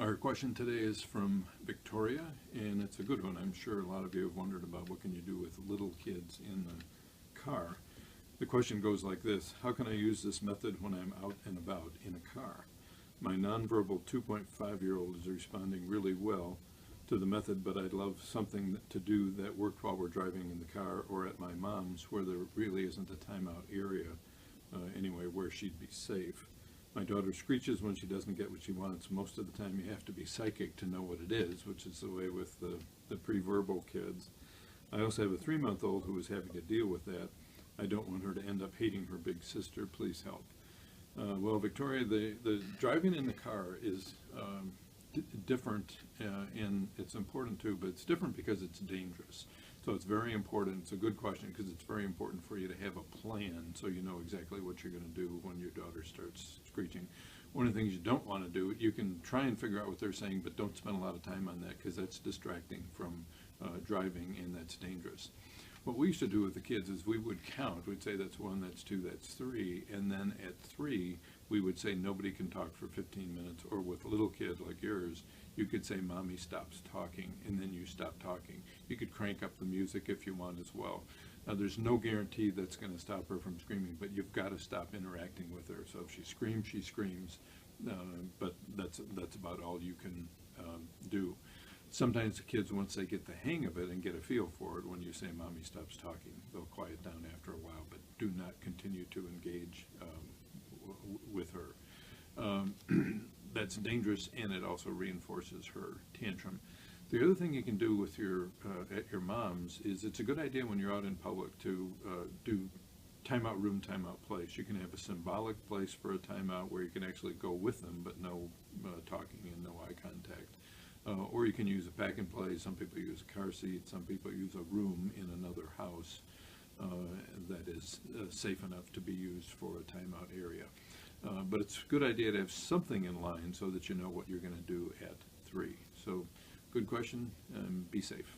Our question today is from Victoria, and it's a good one. I'm sure a lot of you have wondered about what can you do with little kids in the car. The question goes like this: how can I use this method when I'm out and about in a car? My nonverbal 2.5-year-old is responding really well to the method, but I'd love something to do that worked while we're driving in the car or at my mom's, where there really isn't a timeout area anyway, where she'd be safe. My daughter screeches when she doesn't get what she wants. Most of the time you have to be psychic to know what it is, which is the way with the pre-verbal kids. I also have a 3-month-old who is having to deal with that. I don't want her to end up hating her big sister. Please help. Well, Victoria, the driving in the car is different, and it's important too, but it's different because it's dangerous. So it's very important. It's a good question because it's very important for you to have a plan so you know exactly what you're going to do when your daughter starts screeching. One of the things you don't want to do, you can try and figure out what they're saying, but don't spend a lot of time on that because that's distracting from driving, and that's dangerous. What we used to do with the kids is we would count. We'd say that's 1, that's 2, that's 3, and then at 3 we would say nobody can talk for 15 minutes, or with a little kid like yours, you could say mommy stops talking, and then you stop talking. You could crank up the music if you want as well. Now there's no guarantee that's going to stop her from screaming, but you've got to stop interacting with her. So if she screams, but that's about all you can do. Sometimes the kids, once they get the hang of it and get a feel for it, when you say mommy stops talking, they'll quiet down after a while, but do not continue to engage with her. That's dangerous, and it also reinforces her tantrum. The other thing you can do with your at your mom's is it's a good idea when you're out in public to do timeout room, timeout place. You can have a symbolic place for a timeout where you can actually go with them, but no talking and no eye contact. Or you can use a pack and play. Some people use a car seat. Some people use a room in another house that is safe enough to be used for a timeout area. But it's a good idea to have something in line so that you know what you're going to do at 3. So good question, be safe.